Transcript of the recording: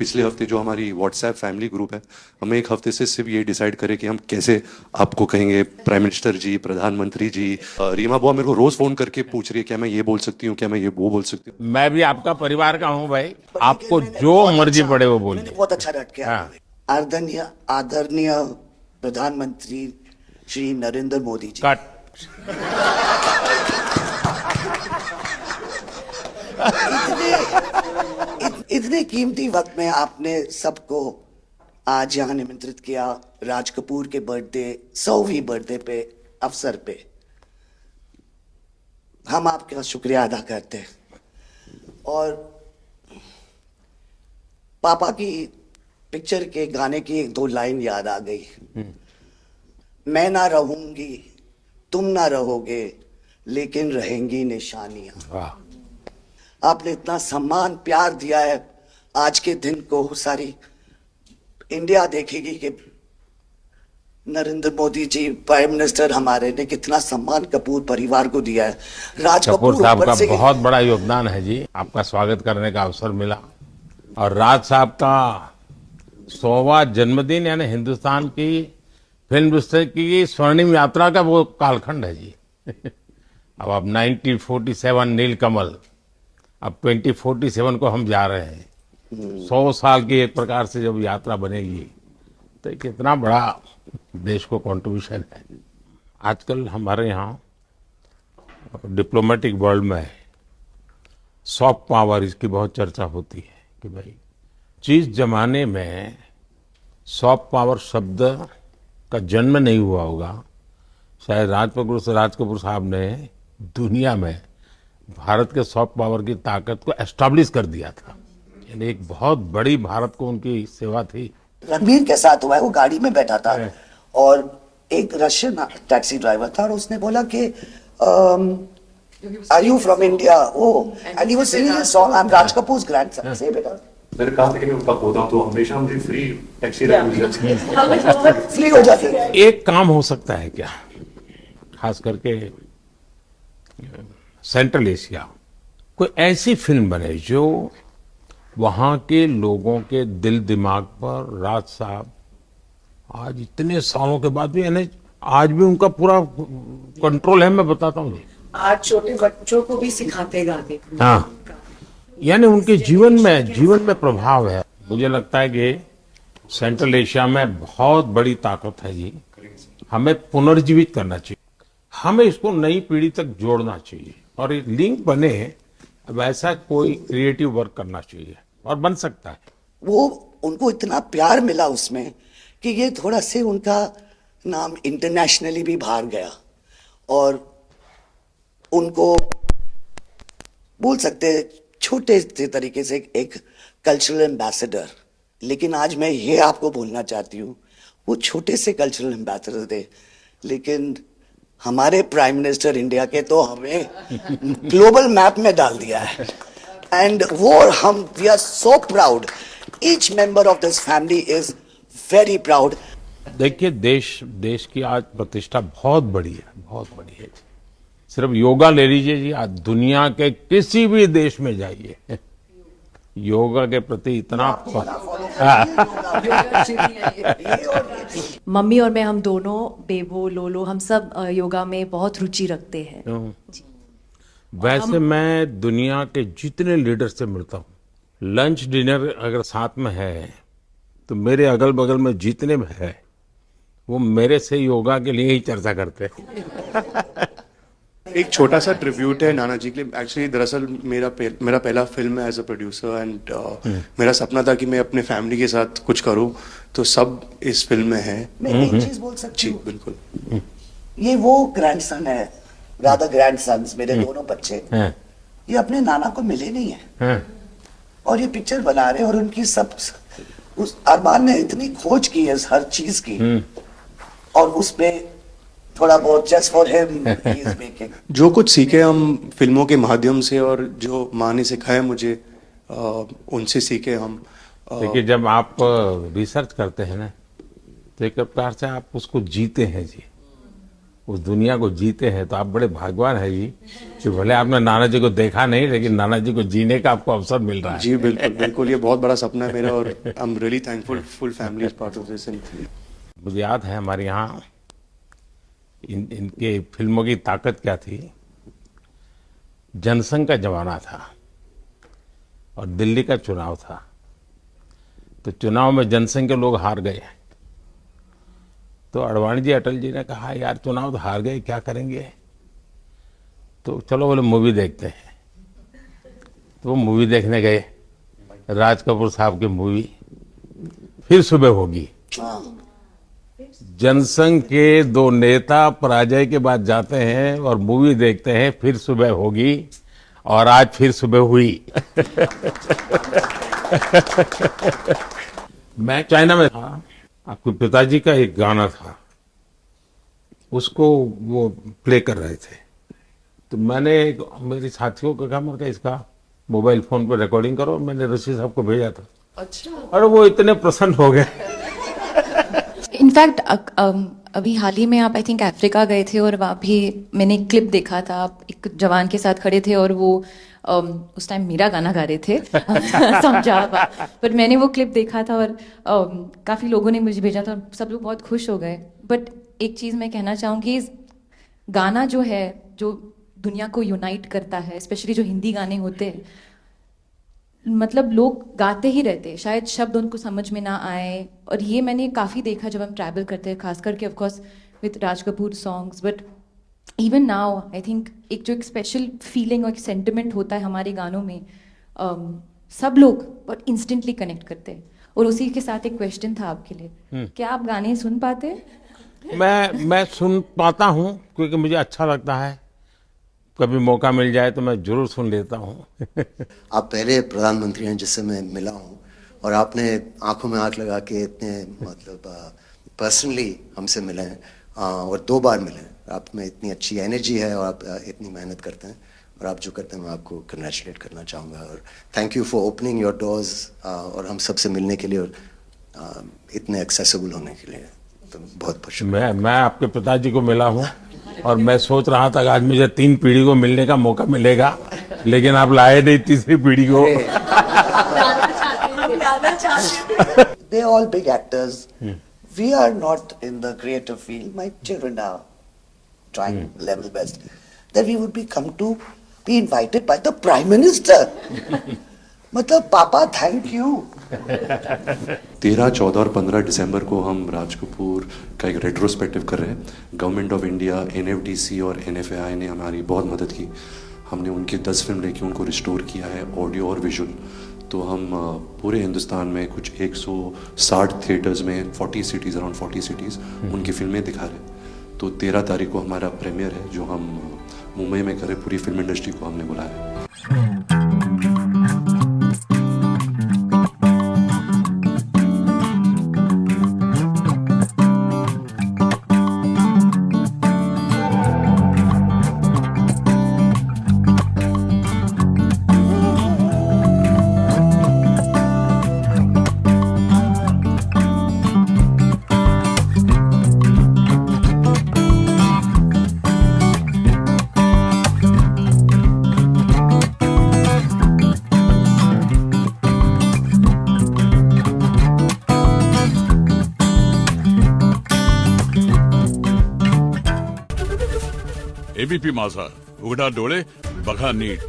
पिछले हफ्ते जो हमारी व्हाट्सएप फैमिली ग्रुप है, हमें एक हफ्ते से सिर्फ ये डिसाइड करें कि हम कैसे आपको कहेंगे प्राइम मिनिस्टर जी, प्रधानमंत्री जी। रीमा बुआ मेरे को रोज फोन करके पूछ रही है क्या मैं ये बोल सकती हूँ, क्या मैं ये वो बोल सकती हूँ। मैं भी आपका परिवार का हूँ भाई, पर आपको लेकिन मैंने जो बहुत मर्जी अच्छा, पड़े वो मैंने बोलिए। बहुत अच्छा रट किया। हाँ। आदरणीय आदरणीय प्रधानमंत्री श्री नरेंद्र मोदी जी, कट। इतने कीमती वक्त में आपने सबको आज यहाँ निमंत्रित किया राज कपूर के बर्थडे 100वीं बर्थडे पे अवसर पे। हम आपका शुक्रिया अदा करते हैं। और पापा की पिक्चर के गाने की एक दो लाइन याद आ गई। मैं ना रहूंगी, तुम ना रहोगे, लेकिन रहेंगी निशानियां। वाह। आपने इतना सम्मान प्यार दिया है, आज के दिन को सारी इंडिया देखेगी कि नरेंद्र मोदी जी प्राइम मिनिस्टर हमारे ने कितना सम्मान कपूर परिवार को दिया है। राज कपूर कपूर साहब ऊपर का से बहुत बड़ा योगदान है जी, आपका स्वागत करने का अवसर मिला। और राज साहब का 100वां जन्मदिन यानी हिंदुस्तान की फिल्म इंडस्ट्री की स्वर्णिम यात्रा का वो कालखंड है जी। अब 1947 नीलकमल, अब 2047 को हम जा रहे हैं। 100 साल की एक प्रकार से जब यात्रा बनेगी तो ये कितना बड़ा देश को कंट्रीब्यूशन है। आजकल हमारे यहाँ डिप्लोमेटिक वर्ल्ड में सॉफ्ट पावर इसकी बहुत चर्चा होती है कि भाई जिस जमाने में सॉफ्ट पावर शब्द का जन्म नहीं हुआ होगा, शायद राज कपूर साहब ने दुनिया में भारत के सॉफ्ट पावर की ताकत को एस्टैब्लिश कर दिया था। यानी एक बहुत बड़ी भारत को उनकी सेवा थी। रणबीर के साथ हुआ है, वो गाड़ी में बैठा था और एक रशियन टैक्सी ड्राइवर था और उसने बोला कि are you from India? And he was singing a song, I am Raj Kapoor's grandson. से बेटा मैंने कहा था कि मैं उनका पोता हूं, तो हमेशा मुझे फ्री टैक्सी राइड फ्री हो जाती है। एक काम हो सकता है क्या, खास करके सेंट्रल एशिया, कोई ऐसी फिल्म बने जो वहां के लोगों के दिल दिमाग पर राज साहब आज इतने सालों के बाद भी, यानी आज भी उनका पूरा कंट्रोल है। मैं बताता हूँ जी, आज छोटे बच्चों को भी सिखाते गाते। हाँ, यानी उनके जीवन में प्रभाव है। मुझे लगता है कि सेंट्रल एशिया में बहुत बड़ी ताकत है जी। हमें पुनर्जीवित करना चाहिए, हमें इसको नई पीढ़ी तक जोड़ना चाहिए और एक लिंक बने। अब ऐसा कोई क्रिएटिव वर्क करना चाहिए और बन सकता है। वो उनको इतना प्यार मिला उसमें कि ये थोड़ा से उनका नाम इंटरनेशनली भी बाहर गया और उनको बोल सकते हैं छोटे से तरीके से एक कल्चरल एम्बेसडर। लेकिन आज मैं ये आपको बोलना चाहती हूँ, वो छोटे से कल्चरल एम्बेसडर थे, लेकिन हमारे प्राइम मिनिस्टर इंडिया के तो हमें ग्लोबल मैप में डाल दिया है। एंड वो हम we are so proud, each member of this family is very proud. देखिए देश की आज प्रतिष्ठा बहुत बड़ी है, बहुत बड़ी है। सिर्फ योगा ले लीजिए जी, आज दुनिया के किसी भी देश में जाइए, योगा के प्रति इतना मम्मी और मैं, हम दोनों, बेबो लोलो, हम सब योगा में बहुत रुचि रखते हैं जी। वैसे मैं दुनिया के जितने लीडर से मिलता हूँ, लंच डिनर अगर साथ में है तो मेरे अगल बगल में जितने भी है वो मेरे से योगा के लिए ही चर्चा करते हैं। एक छोटा सा ट्रिब्यूट है नाना जी के लिए। एक्चुअली दरअसल मेरा पहला फिल्म है एज अ प्रोड्यूसर एंड मेरा सपना था कि मैं अपने फैमिली के साथ कुछ करूं, तो सब इस फिल्म में है। मैं एक चीज बोल सकती जी हूँ, बिल्कुल। ये वो ग्रैंडसन है, राधा ग्रैंडसन्स मेरे दोनों बच्चे, ये अपने नाना को मिले नहीं है और ये पिक्चर बना रहे हैं और उनकी सब उस अरमान ने इतनी खोज की है हर चीज की और उसमें थोड़ा बहुत just for him he is making. जो कुछ सीखे हम फिल्मों के माध्यम से और जो माँ ने सिखाया मुझे, उनसे सीखे हम। देखिए जब आप रिसर्च करते हैं ना तो एक प्रकार से आप उसको जीते हैं जी। उस दुनिया को जीते हैं, तो आप बड़े भाग्यवान हैं जी कि भले आपने नाना जी को देखा नहीं, लेकिन नाना जी को जीने का आपको अवसर मिल रहा है। जी बिल्कुल बिल्कुल, ये बहुत बड़ा सपना है मेरा और I am really thankful, full family is part of this. मुझे याद है हमारे यहाँ इनके फिल्मों की ताकत क्या थी। जनसंघ का जमाना था और दिल्ली का चुनाव था, तो चुनाव में जनसंघ के लोग हार गए। तो अडवाणी जी, अटल जी ने कहा यार चुनाव तो हार गए, क्या करेंगे, तो चलो बोले मूवी देखते हैं। तो वो मूवी देखने गए, राज कपूर साहब की मूवी फिर सुबह होगी। जनसंघ के दो नेता पराजय के बाद जाते हैं और मूवी देखते हैं फिर सुबह होगी, और आज फिर सुबह हुई। मैं चाइना में था, आपके पिताजी का एक गाना था, उसको वो प्ले कर रहे थे। तो मैंने मेरे साथियों को कहा, मैंने कहा इसका मोबाइल फोन पर रिकॉर्डिंग करो। मैंने ऋषि साहब को भेजा था। अच्छा। और वो इतने प्रसन्न हो गए। इनफैक्ट अभी हाल ही में आप आई थिंक अफ्रीका गए थे और वहाँ भी मैंने एक क्लिप देखा था, आप एक जवान के साथ खड़े थे और वो उस टाइम मेरा गाना गा रहे थे। समझा पर मैंने वो क्लिप देखा था और काफ़ी लोगों ने मुझे भेजा था, सब लोग बहुत खुश हो गए। बट एक चीज़ मैं कहना चाहूँगी, गाना जो है जो दुनिया को यूनाइट करता है, स्पेशली जो हिंदी गाने होते हैं, मतलब लोग गाते ही रहते हैं, शायद शब्द उनको समझ में ना आए। और ये मैंने काफ़ी देखा जब हम ट्रैवल करते हैं, खास करके of course with Raj Kapoor songs, but even now I think एक जो एक स्पेशल फीलिंग और एक सेंटिमेंट होता है हमारे गानों में, सब लोग बहुत इंस्टेंटली कनेक्ट करते हैं। और उसी के साथ एक क्वेश्चन था आपके लिए, क्या आप गाने सुन पाते हैं? मैं सुन पाता हूँ, क्योंकि मुझे अच्छा लगता है। कभी मौका मिल जाए तो मैं जरूर सुन लेता हूँ। आप पहले प्रधानमंत्री हैं जिससे मैं मिला हूँ, और आपने आंखों में आंख लगा के इतने मतलब पर्सनली हमसे मिले हैं, और 2 बार मिले हैं। आप में इतनी अच्छी एनर्जी है और आप इतनी मेहनत करते हैं, और आप जो करते हैं मैं आपको कंग्रेचुलेट करना चाहूँगा। और thank you for opening your doors और हम सबसे मिलने के लिए और इतने एक्सेसिबल होने के लिए, तो बहुत बहुत शुक्रिया। मैं आपके पिताजी को मिला हूँ और मैं सोच रहा था कि आज मुझे 3 पीढ़ी को मिलने का मौका मिलेगा, लेकिन आप लाए नहीं तीसरी पीढ़ी को। They're all big actors. We are not in the creative field. My children are trying level best. That we would be invited by the Prime Minister. मतलब पापा थैंक यू। 13, 14 और 15 दिसंबर को हम राज कपूर का एक रेट्रोस्पेक्टिव कर रहे हैं। गवर्नमेंट ऑफ इंडिया, NFDC और NFAI ने हमारी बहुत मदद की। हमने उनकी 10 फिल्म लेके उनको रिस्टोर किया है, ऑडियो और विजुअल। तो हम पूरे हिंदुस्तान में कुछ 160 थिएटर्स में 40 सिटीज़, अराउंड 40 सिटीज़ उनकी फिल्में दिखा रहे हैं। तो 13 तारीख को हमारा प्रीमियर है, जो हम मुंबई में कर रहे। पूरी फिल्म इंडस्ट्री को हमने बुलाया है। एबीपी माझा, उघडा डोळे बघा नीट।